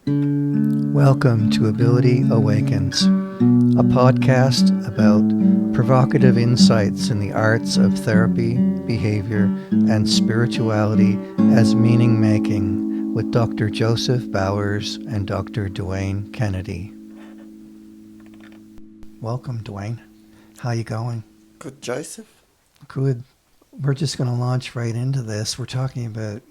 Welcome to Ability Awakens, a podcast about provocative insights in the arts of therapy, behaviour, and spirituality as meaning-making with Dr. Joseph Bowers and Dr. Dwayne Kennedy. Welcome, Dwayne. How you going? Good, Joseph. Good. We're just going to launch right into this. We're talking about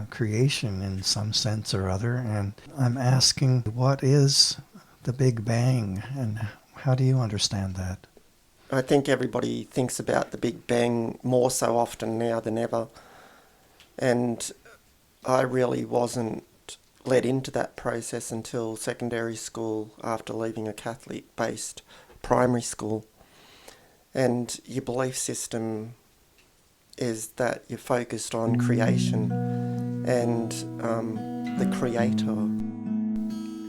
creation in some sense or other, and I'm asking, what is the Big Bang, and how do you understand that? I think everybody thinks about the Big Bang more so often now than ever, and I really wasn't led into that process until secondary school after leaving a Catholic-based primary school. And your belief system is that you're focused on creation and the creator.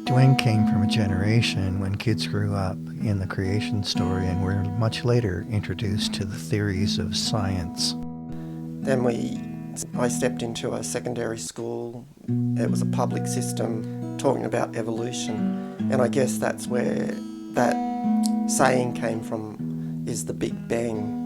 Dwayne came from a generation when kids grew up in the creation story and were much later introduced to the theories of science. Then I stepped into a secondary school. It was a public system talking about evolution, and I guess that's where that saying came from, is the Big Bang.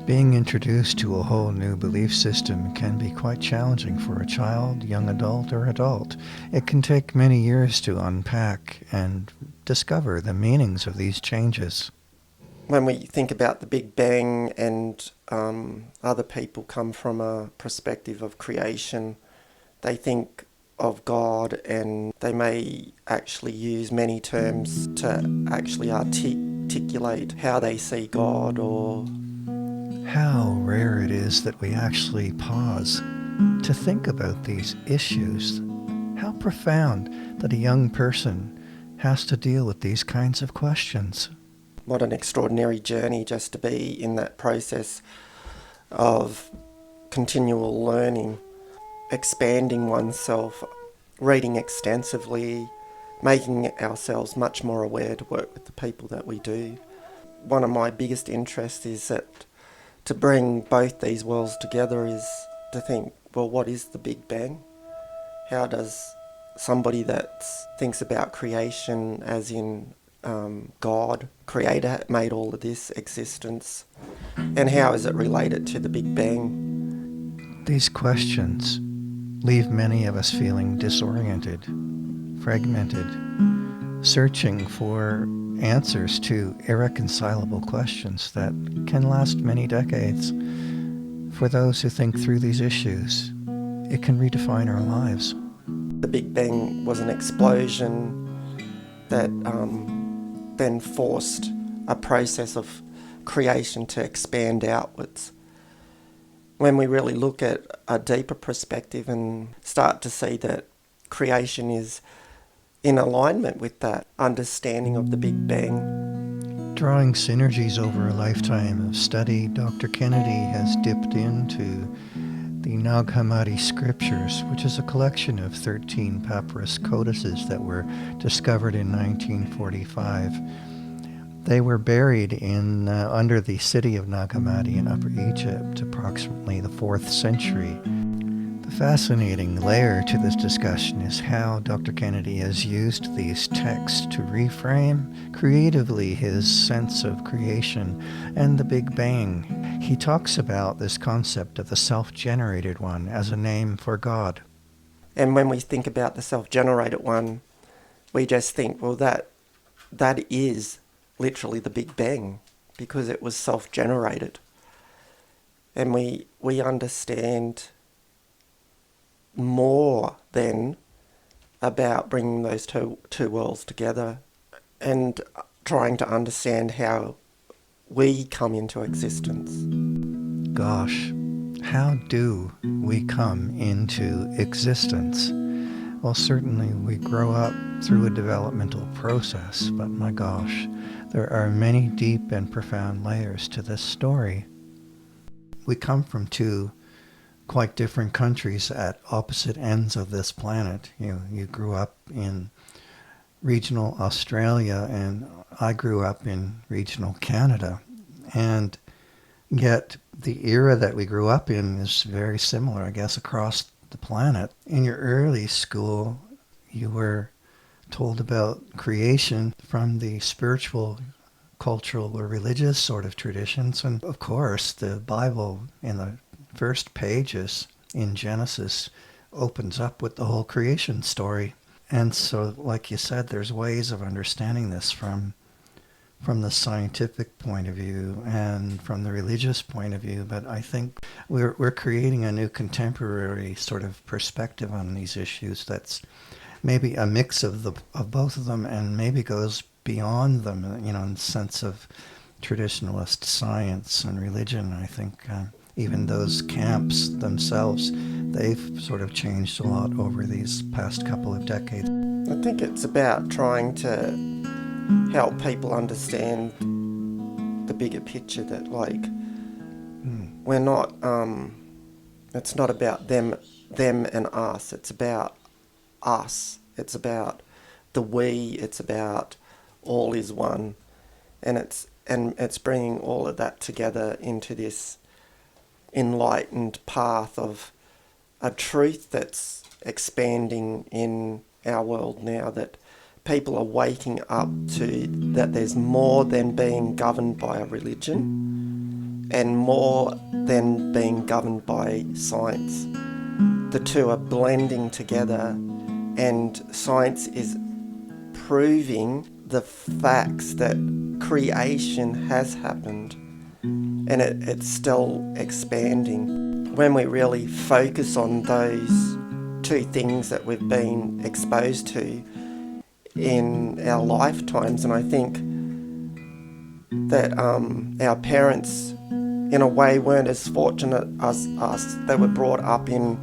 Being introduced to a whole new belief system can be quite challenging for a child, young adult, or adult. It can take many years to unpack and discover the meanings of these changes. When we think about the Big Bang and other people come from a perspective of creation, they think of God, and they may actually use many terms to actually articulate how they see God. Or how rare it is that we actually pause to think about these issues. How profound that a young person has to deal with these kinds of questions. What an extraordinary journey just to be in that process of continual learning, expanding oneself, reading extensively, making ourselves much more aware to work with the people that we do. One of my biggest interests is that to bring both these worlds together is to think, well, what is the Big Bang? How does somebody that thinks about creation as in God, creator, made all of this existence, and how is it related to the Big Bang? These questions leave many of us feeling disoriented, fragmented, searching for answers to irreconcilable questions that can last many decades. For those who think through these issues, it can redefine our lives. The Big Bang was an explosion that then forced a process of creation to expand outwards. When we really look at a deeper perspective and start to see that creation is in alignment with that understanding of the Big Bang. Drawing synergies over a lifetime of study, Dr. Kennedy has dipped into the Nag Hammadi scriptures, which is a collection of 13 papyrus codices that were discovered in 1945. They were buried in under the city of Nag Hammadi in Upper Egypt, approximately the 4th century. The fascinating layer to this discussion is how Dr. Kennedy has used these texts to reframe creatively his sense of creation and the Big Bang. He talks about this concept of the self-generated one as a name for God. And when we think about the self-generated one, we just think, well, that is literally the Big Bang, because it was self-generated. And we understand more then about bringing those two worlds together and trying to understand how we come into existence. Gosh, how do we come into existence? Well, certainly we grow up through a developmental process, but my gosh, there are many deep and profound layers to this story. We come from two quite different countries at opposite ends of this planet. You grew up in regional Australia, and I grew up in regional Canada. And yet the era that we grew up in is very similar, I guess, across the planet. In your early school you were told about creation from the spiritual, cultural, or religious sort of traditions. And of course, the Bible in the first pages in Genesis opens up with the whole creation story. And so, like you said, there's ways of understanding this from the scientific point of view and from the religious point of view. But I think we're creating a new contemporary sort of perspective on these issues that's maybe a mix of both of them, and maybe goes beyond them, in the sense of traditionalist science and religion. I think even those camps themselves, they've sort of changed a lot over these past couple of decades. I think it's about trying to help people understand the bigger picture, that we're not, it's not about them and us, it's about us, it's about the we, it's about all is one, and it's bringing all of that together into this enlightened path of a truth that's expanding in our world now, that people are waking up to, that there's more than being governed by a religion and more than being governed by science. The two are blending together, and science is proving the facts that creation has happened, and it's still expanding. When we really focus on those two things that we've been exposed to in our lifetimes, and I think that our parents in a way weren't as fortunate as us. They were brought up in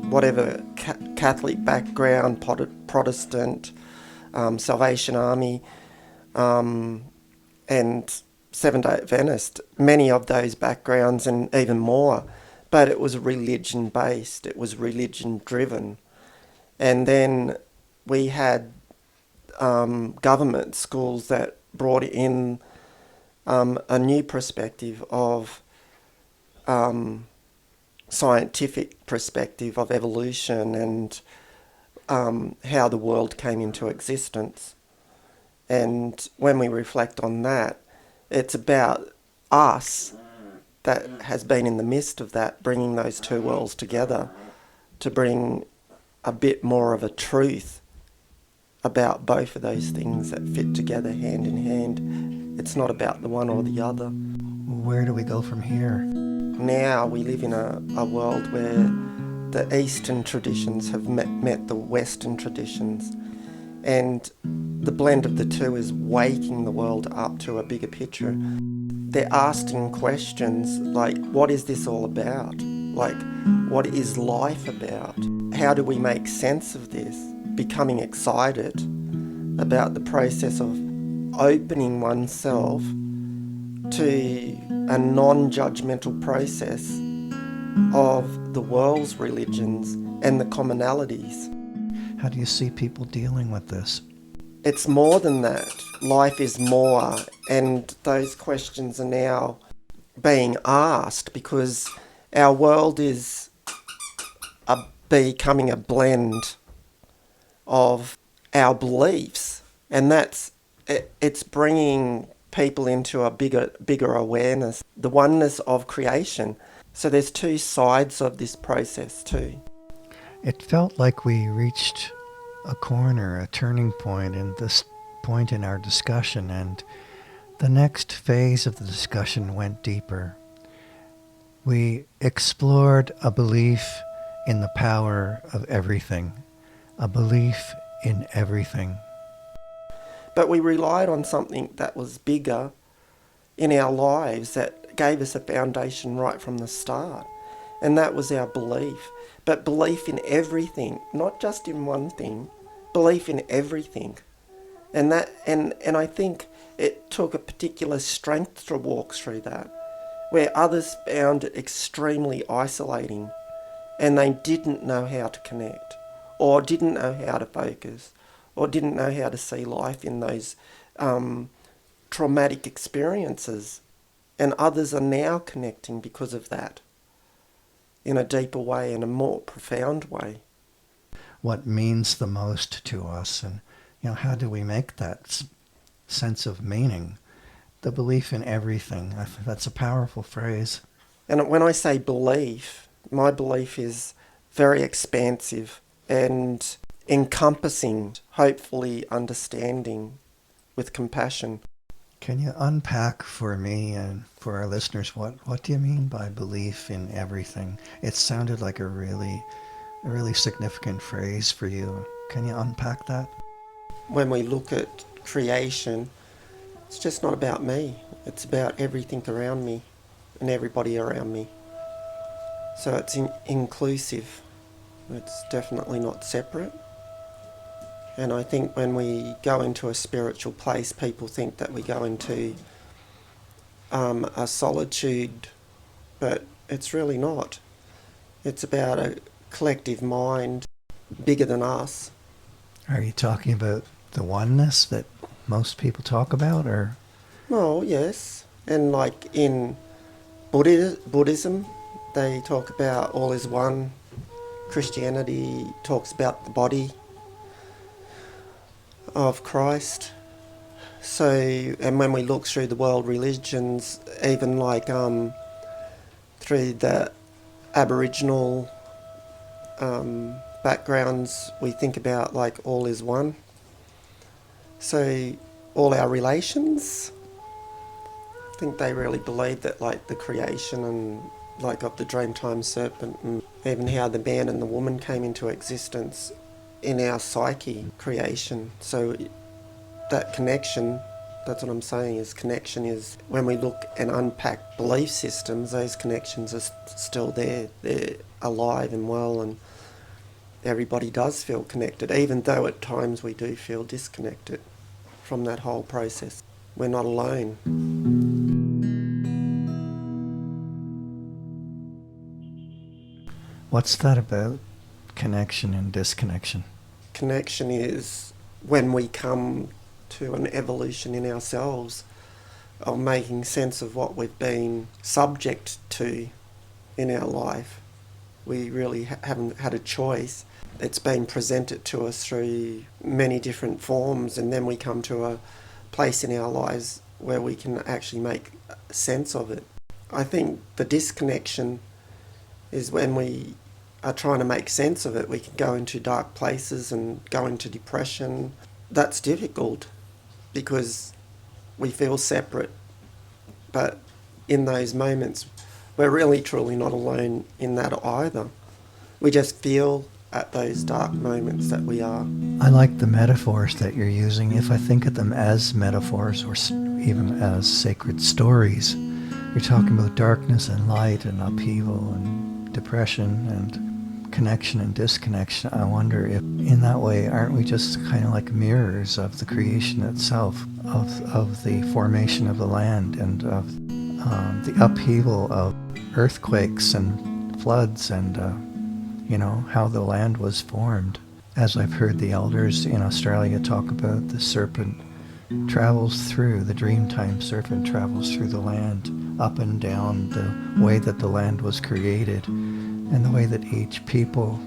whatever Catholic background, Protestant, Salvation Army, and Seventh-day Adventist, many of those backgrounds and even more, but it was religion based, it was religion driven. And then we had government schools that brought in a new perspective of scientific perspective of evolution and how the world came into existence. And when we reflect on that, it's about us that has been in the midst of that, bringing those two worlds together to bring a bit more of a truth about both of those things that fit together hand in hand. It's not about the one or the other. Where do we go from here? Now we live in a world where the Eastern traditions have met the Western traditions, and the blend of the two is waking the world up to a bigger picture. They're asking questions like, what is this all about? Like, what is life about? How do we make sense of this? Becoming excited about the process of opening oneself to a non-judgmental process of the world's religions and the commonalities. How do you see people dealing with this? It's more than that. Life is more, and those questions are now being asked because our world is becoming a blend of our beliefs, and it's bringing people into a bigger awareness, the oneness of creation. So there's two sides of this process too. It felt like we reached a corner, a turning point in this point in our discussion, and the next phase of the discussion went deeper. We explored a belief in the power of everything, a belief in everything. But we relied on something that was bigger in our lives that gave us a foundation right from the start, and that was our belief. But belief in everything, not just in one thing, belief in everything. And I think it took a particular strength to walk through that, where others found it extremely isolating and they didn't know how to connect, or didn't know how to focus, or didn't know how to see life in those traumatic experiences. And others are now connecting because of that in a deeper way, in a more profound way. what means the most to us, and how do we make that sense of meaning? The belief in everything. That's a powerful phrase. And when I say belief, my belief is very expansive and encompassing, hopefully understanding with compassion. Can you unpack for me and for our listeners what do you mean by belief in everything? It sounded like a really significant phrase for you. Can you unpack that? When we look at creation, it's just not about me. It's about everything around me and everybody around me. So it's inclusive. It's definitely not separate. And I think when we go into a spiritual place, people think that we go into a solitude, but it's really not. It's about a collective mind bigger than us. Are you talking about the oneness that most people talk about, or? Well, yes. And like in Buddhism, they talk about all is one. Christianity talks about the body of Christ. So, and when we look through the world religions, even like through the Aboriginal backgrounds, we think about like all is one. So all our relations, I think they really believe that, like the creation and like of the Dreamtime serpent, and even how the man and the woman came into existence in our psyche creation. So that connection, that's what I'm saying, is connection is when we look and unpack belief systems, those connections are still there. They're alive and well, and everybody does feel connected, even though at times we do feel disconnected from that whole process. We're not alone. What's that about, connection and disconnection? Connection is when we come to an evolution in ourselves of making sense of what we've been subject to in our life. We really haven't had a choice. It's been presented to us through many different forms, and then we come to a place in our lives where we can actually make sense of it. I think the disconnection is when we are trying to make sense of it. We can go into dark places and go into depression. That's difficult because we feel separate. But in those moments, we're really truly not alone in that either. We just feel at those dark moments that we are. I like the metaphors that you're using. If I think of them as metaphors or even as sacred stories, you're talking about darkness and light and upheaval and depression and connection and disconnection. I wonder if in that way, aren't we just kind of like mirrors of the creation itself, of the formation of the land and of the upheaval of earthquakes and floods and how the land was formed. As I've heard the elders in Australia talk about, the serpent travels through, the Dreamtime serpent travels through the land, up and down the way that the land was created and the way that each people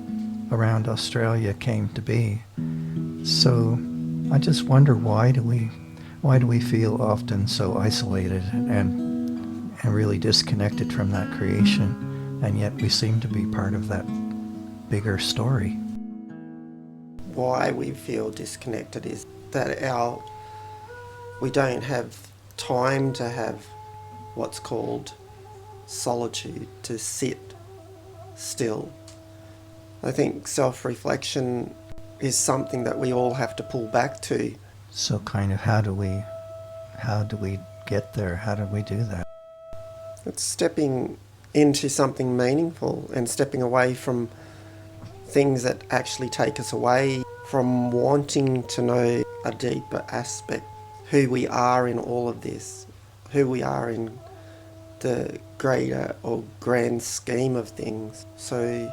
around Australia came to be. So I just wonder, why do we feel often so isolated and really disconnected from that creation, and yet we seem to be part of that bigger story? Why we feel disconnected is that we don't have time to have what's called solitude, to sit still. I think self-reflection is something that we all have to pull back to. So kind of how do we get there? How do we do that? It's stepping into something meaningful and stepping away from things that actually take us away from wanting to know a deeper aspect, who we are in all of this, who we are in the greater or grand scheme of things. So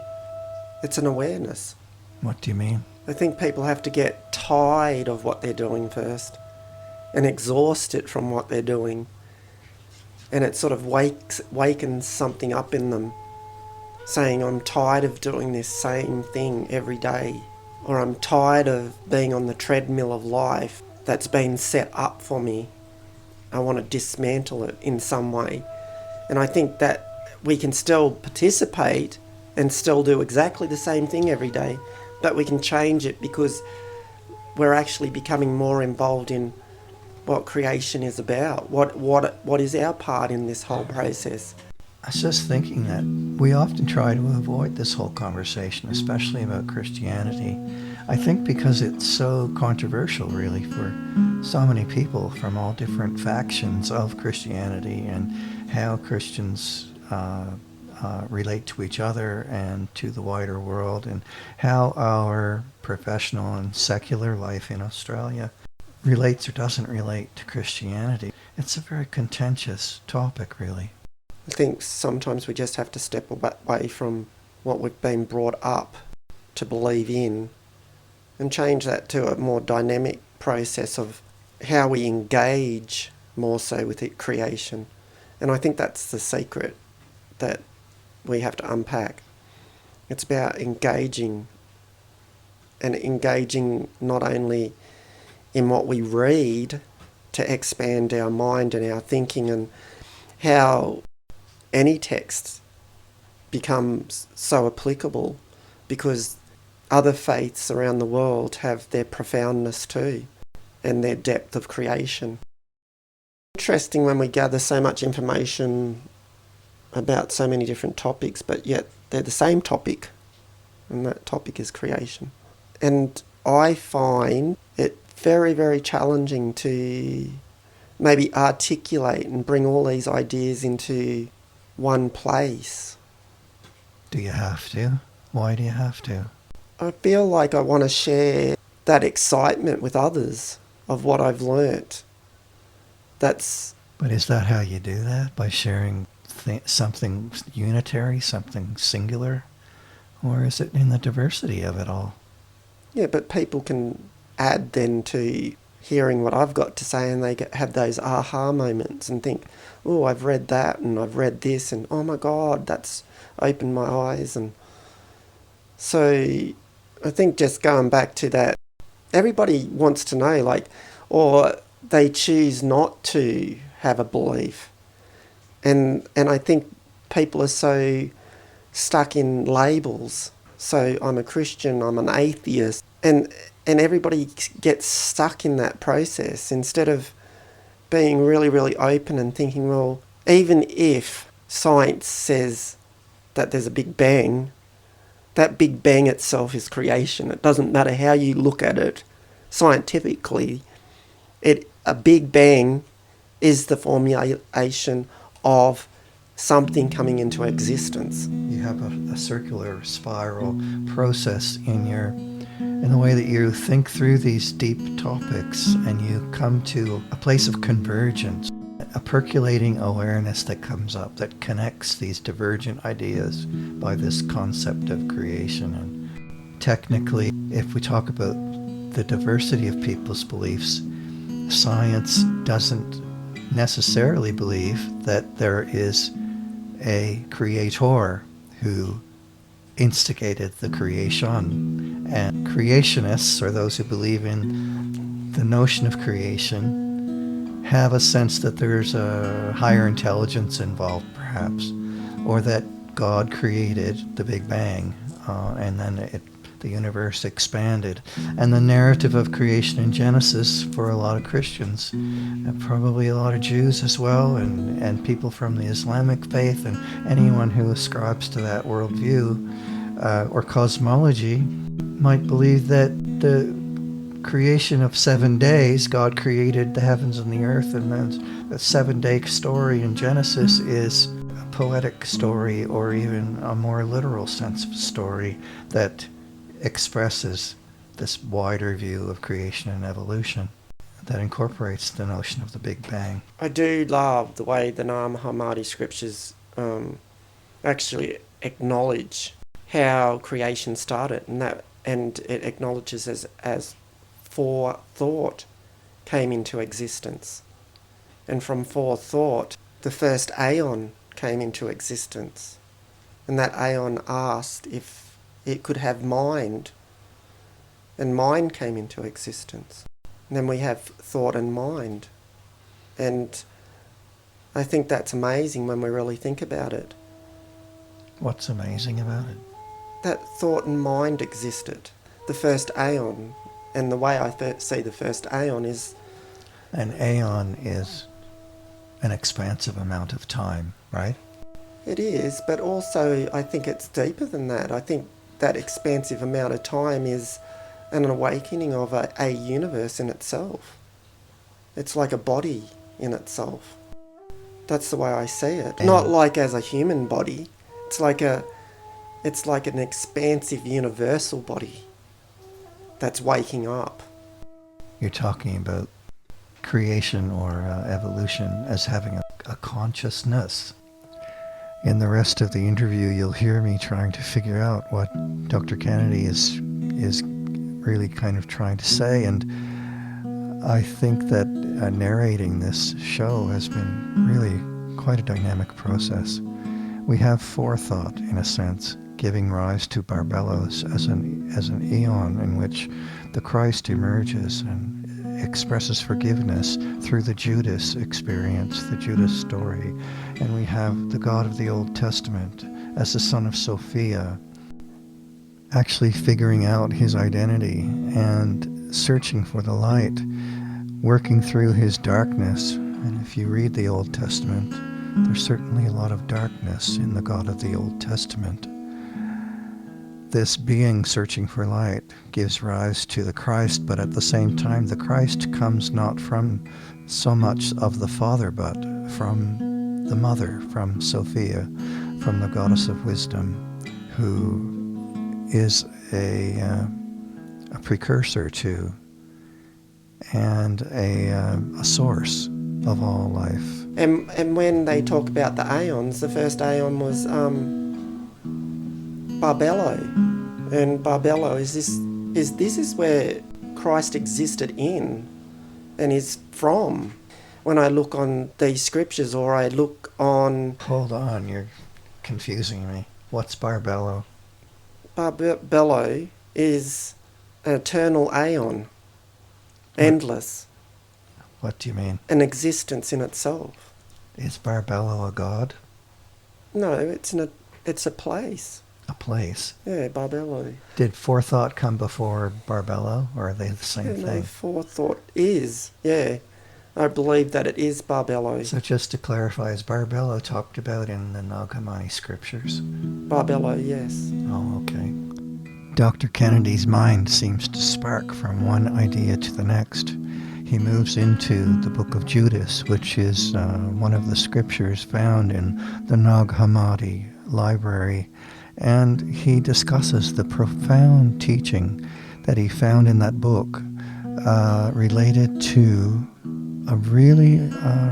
it's an awareness. What do you mean? I think people have to get tired of what they're doing first and exhausted from what they're doing. And it sort of wakens something up in them, saying, I'm tired of doing this same thing every day. or I'm tired of being on the treadmill of life that's been set up for me. I want to dismantle it in some way. And I think that we can still participate and still do exactly the same thing every day, but we can change it because we're actually becoming more involved in what creation is about. What is our part in this whole process? I was just thinking that we often try to avoid this whole conversation, especially about Christianity. I think because it's so controversial, really, for so many people from all different factions of Christianity and how Christians relate to each other and to the wider world, and how our professional and secular life in Australia relates or doesn't relate to Christianity. It's a very contentious topic, really. I think sometimes we just have to step away from what we've been brought up to believe in and change that to a more dynamic process of how we engage more so with it, creation. And I think that's the secret that we have to unpack. It's about engaging, and engaging not only in what we read to expand our mind and our thinking, and how any text becomes so applicable because other faiths around the world have their profoundness too and their depth of creation. Interesting when we gather so much information about so many different topics, but yet they're the same topic, and that topic is creation. And I find it very, very challenging to maybe articulate and bring all these ideas into one place. Do you have to? Why do you have to? I feel like I want to share that excitement with others of what I've learnt. But is that how you do that? By sharing something unitary, something singular? Or is it in the diversity of it all? Yeah, but people can add then to hearing what I've got to say, and they have those aha moments and think, oh, I've read that and I've read this, and oh my God, that's opened my eyes. And so I think just going back to that, everybody wants to know, like, or they choose not to have a belief. And I think people are so stuck in labels. So I'm a Christian, I'm an atheist, and everybody gets stuck in that process instead of being really, really open and thinking, well, even if science says that there's a Big Bang, that Big Bang itself is creation. It doesn't matter how you look at it scientifically. A Big Bang is the formulation of something coming into existence. You have a circular spiral process in the way that you think through these deep topics, and you come to a place of convergence, a percolating awareness that comes up that connects these divergent ideas by this concept of creation. And technically, if we talk about the diversity of people's beliefs, science doesn't necessarily believe that there is a creator who instigated the creation. And creationists, or those who believe in the notion of creation, have a sense that there's a higher intelligence involved, perhaps, or that God created the Big Bang, and then the universe expanded. And the narrative of creation in Genesis, for a lot of Christians, and probably a lot of Jews as well, and people from the Islamic faith, and anyone who ascribes to that worldview or cosmology, might believe that the creation of 7 days, God created the heavens and the earth, and then the 7-day story in Genesis is a poetic story, or even a more literal sense of story that expresses this wider view of creation and evolution that incorporates the notion of the Big Bang. I do love the way the Nāma Hammadi scriptures actually acknowledge how creation started, and it acknowledges as forethought came into existence. And from forethought, the first aeon came into existence. And that aeon asked if it could have mind. and mind came into existence. And then we have thought and mind. And I think that's amazing when we really think about it. What's amazing about it? That thought and mind existed. The first aeon, and the way I see the first aeon is... An aeon is an expansive amount of time, right? It is, but also I think it's deeper than that. I think that expansive amount of time is an awakening of a universe in itself. It's like a body in itself. That's the way I see it. Not like as a human body. It's like an expansive universal body that's waking up. You're talking about creation or evolution as having a consciousness. In the rest of the interview, you'll hear me trying to figure out what Dr. Kennedy is really kind of trying to say, and I think that narrating this show has been really quite a dynamic process. We have forethought, in a sense, giving rise to Barbelos as an eon in which the Christ emerges and expresses forgiveness through the Judas experience, the Judas story. And we have the God of the Old Testament as the son of Sophia, actually figuring out his identity and searching for the light, working through his darkness. And if you read the Old Testament, there's certainly a lot of darkness in the God of the Old Testament. This being searching for light gives rise to the Christ, but at the same time, the Christ comes not from so much of the Father, but from the Mother, from Sophia, from the Goddess of Wisdom, who is a precursor to and a source of all life. And when they talk about the aeons, the first aeon was Barbelo, and Barbelo is where Christ existed in and is from. When I look on these scriptures, or I look on... Hold on, you're confusing me. What's Barbelo? Barbelo is an eternal aeon, endless. What do you mean? An existence in itself. Is Barbelo a god? No, it's a place. A place? Yeah, Barbelo. Did forethought come before Barbelo, or are they the same thing? No, forethought is, yeah. I believe that it is Barbelo. So just to clarify, is Barbelo talked about in the Nag Hammadi scriptures? Barbelo, yes. Oh, okay. Dr. Kennedy's mind seems to spark from one idea to the next. He moves into the book of Judas, which is one of the scriptures found in the Nag Hammadi library, and he discusses the profound teaching that he found in that book related to a really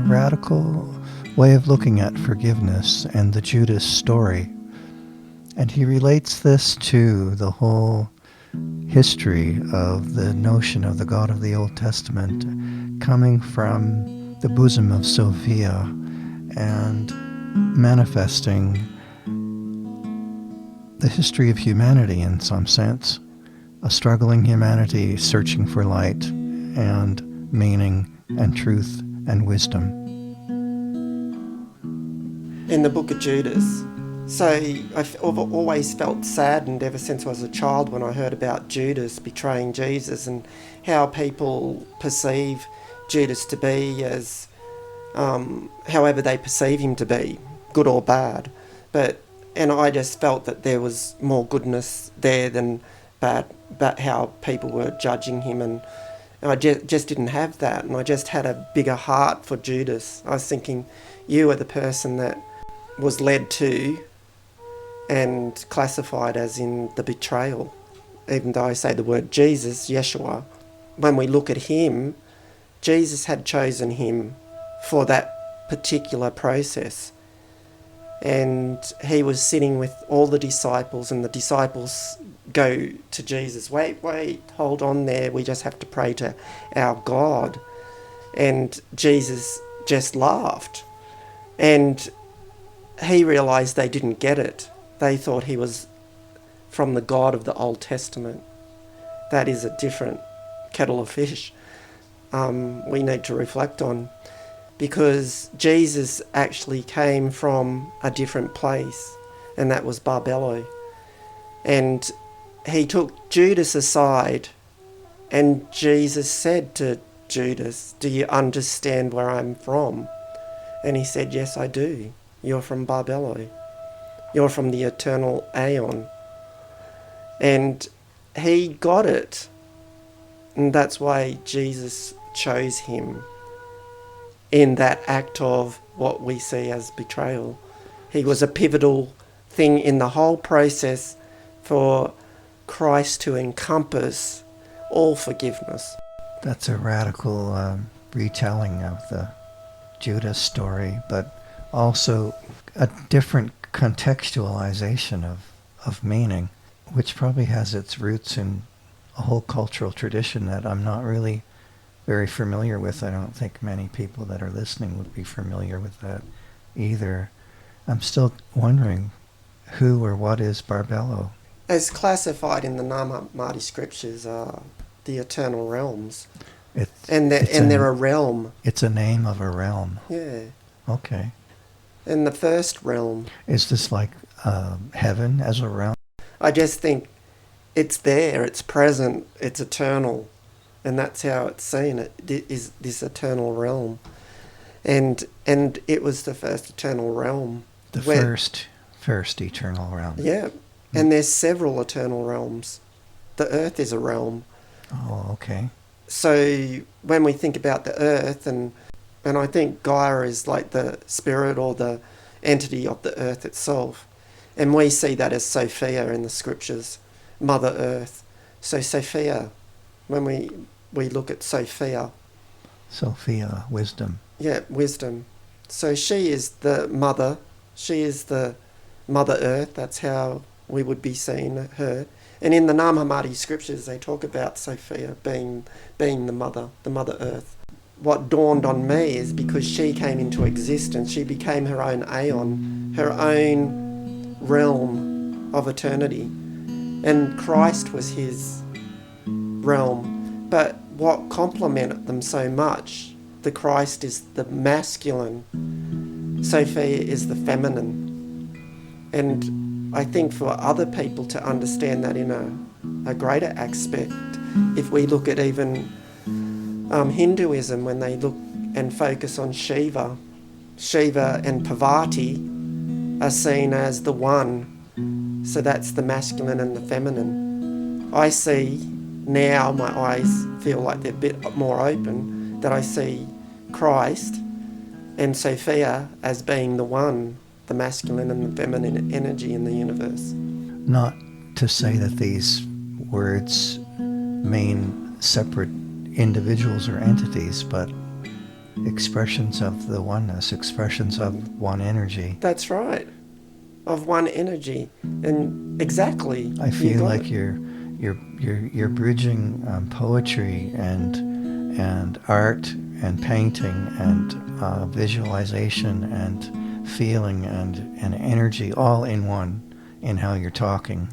radical way of looking at forgiveness and the Judas story. And he relates this to the whole history of the notion of the God of the Old Testament coming from the bosom of Sophia and manifesting the history of humanity in some sense, a struggling humanity searching for light and meaning and truth and wisdom. In the book of Judas. So I've always felt saddened ever since I was a child when I heard about Judas betraying Jesus and how people perceive Judas to be as however they perceive him to be, good or bad. And I just felt that there was more goodness there than bad, but how people were judging him, and I just didn't have that, and I just had a bigger heart for Judas. I was thinking, you are the person that was led to and classified as in the betrayal. Even though I say the word Jesus, Yeshua, when we look at him, Jesus had chosen him for that particular process. And he was sitting with all the disciples, and the disciples go to Jesus, wait, hold on there, we just have to pray to our God. And Jesus just laughed. And he realised they didn't get it. They thought he was from the God of the Old Testament. that is a different kettle of fish we need to reflect on, because Jesus actually came from a different place, and that was Barbello. And he took Judas aside, and Jesus said to Judas, "Do you understand where I'm from?" And he said, "Yes, I do. You're from Barbello. You're from the eternal aeon." And he got it. And that's why Jesus chose him in that act of what we see as betrayal. He was a pivotal thing in the whole process for Christ to encompass all forgiveness. That's a radical retelling of the Judas story, but also a different contextualization of meaning, which probably has its roots in a whole cultural tradition that I'm not really very familiar with. I don't think many people that are listening would be familiar with that either. I'm still wondering who or what is Barbello? As classified in the Nag Hammadi scriptures are the eternal realms. They're a realm. It's a name of a realm. Yeah. Okay. And the first realm. Is this like heaven as a realm? I just think it's there, it's present, it's eternal. And that's how it's seen. It is this eternal realm. And it was the first eternal realm. The first eternal realm. Yeah. And there's several eternal realms. The earth is a realm. Oh, okay. So when we think about the earth, and I think Gaia is like the spirit or the entity of the earth itself, and we see that as Sophia in the scriptures, Mother Earth. So Sophia, when we look at Sophia. Sophia, wisdom. Yeah, wisdom. So she is the mother. She is the Mother Earth. That's how we would be seeing her. And in the Nag Hammadi scriptures, they talk about Sophia being the Mother Earth. What dawned on me is because she came into existence, she became her own aeon, her own realm of eternity. And Christ was his realm. But what complemented them so much, the Christ is the masculine, Sophia is the feminine. And I think for other people to understand that in a greater aspect, if we look at even Hinduism, when they look and focus on Shiva and Parvati are seen as the one. So that's the masculine and the feminine. I see now, my eyes feel like they're a bit more open, that I see Christ and Sophia as being the one, the masculine and the feminine energy in the universe. Not to say that these words mean separate individuals or entities, but expressions of the oneness, expressions of one energy. That's right, of one energy, and exactly. I feel like you're bridging poetry and art and painting and visualization and feeling and energy all in one in how you're talking.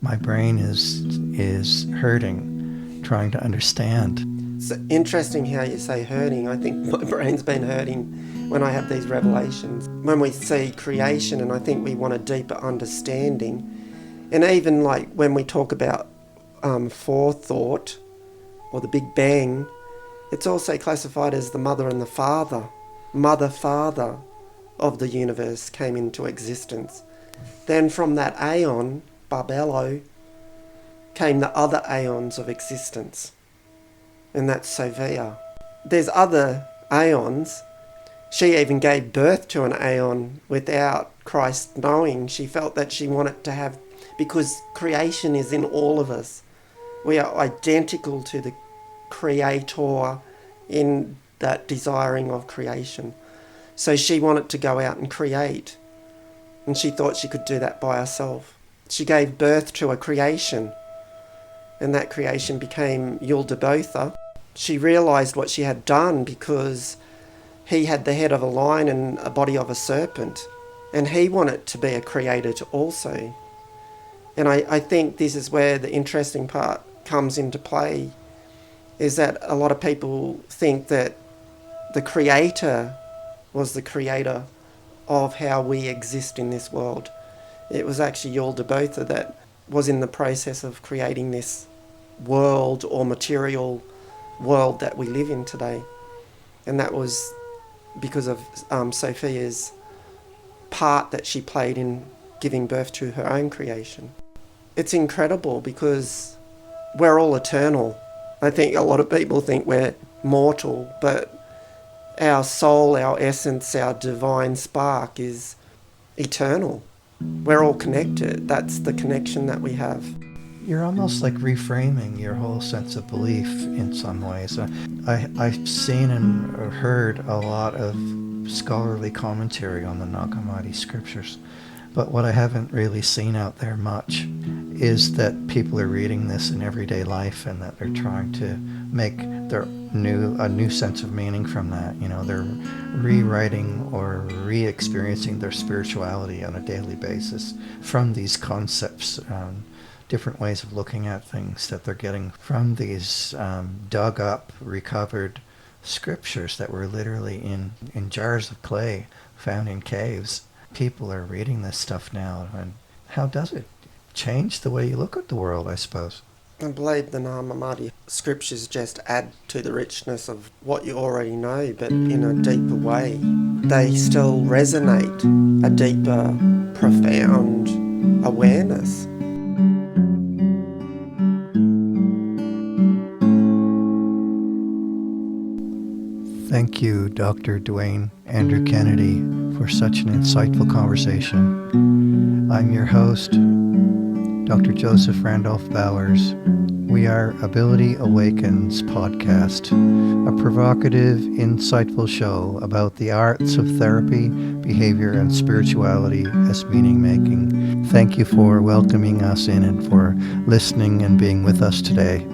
My brain is hurting, trying to understand. It's interesting how you say hurting. I think my brain's been hurting when I have these revelations. When we see creation, and I think we want a deeper understanding. And even like when we talk about forethought or the Big Bang, it's also classified as the mother and the father. Mother-father of the universe came into existence. Then from that aeon, Barbello, came the other aeons of existence. And that's Sophia. There's other aeons. She even gave birth to an aeon without Christ knowing. She felt that she wanted to have, because creation is in all of us. We are identical to the Creator in that desiring of creation. So she wanted to go out and create. And she thought she could do that by herself. She gave birth to a creation. And that creation became Yul-Debotha. She realised what she had done because he had the head of a lion and a body of a serpent. And he wanted to be a creator also. And I think this is where the interesting part comes into play is that a lot of people think that the creator was the creator of how we exist in this world. It was actually Yul Debotha that was in the process of creating this world or material world that we live in today. And that was because of Sophia's part that she played in giving birth to her own creation. It's incredible because we're all eternal. I think a lot of people think we're mortal, but our soul, our essence, our divine spark is eternal. We're all connected. That's the connection that we have. You're almost like reframing your whole sense of belief in some ways. I've seen and heard a lot of scholarly commentary on the Nag Hammadi scriptures, but what I haven't really seen out there much is that people are reading this in everyday life and that they're trying to make a new sense of meaning from that. You know, they're rewriting or re-experiencing their spirituality on a daily basis from these concepts. Different ways of looking at things that they're getting from these dug up, recovered scriptures that were literally in jars of clay found in caves. People are reading this stuff now, and how does it change the way you look at the world, I suppose? I believe the Nag Hammadi scriptures just add to the richness of what you already know, but in a deeper way. They still resonate a deeper, profound awareness. Thank you, Dr. Dwayne Andrew Kennedy, for such an insightful conversation. I'm your host, Dr. Joseph Randolph Bowers. We are Ability Awakens podcast, a provocative, insightful show about the arts of therapy, behaviour, and spirituality as meaning-making. Thank you for welcoming us in and for listening and being with us today.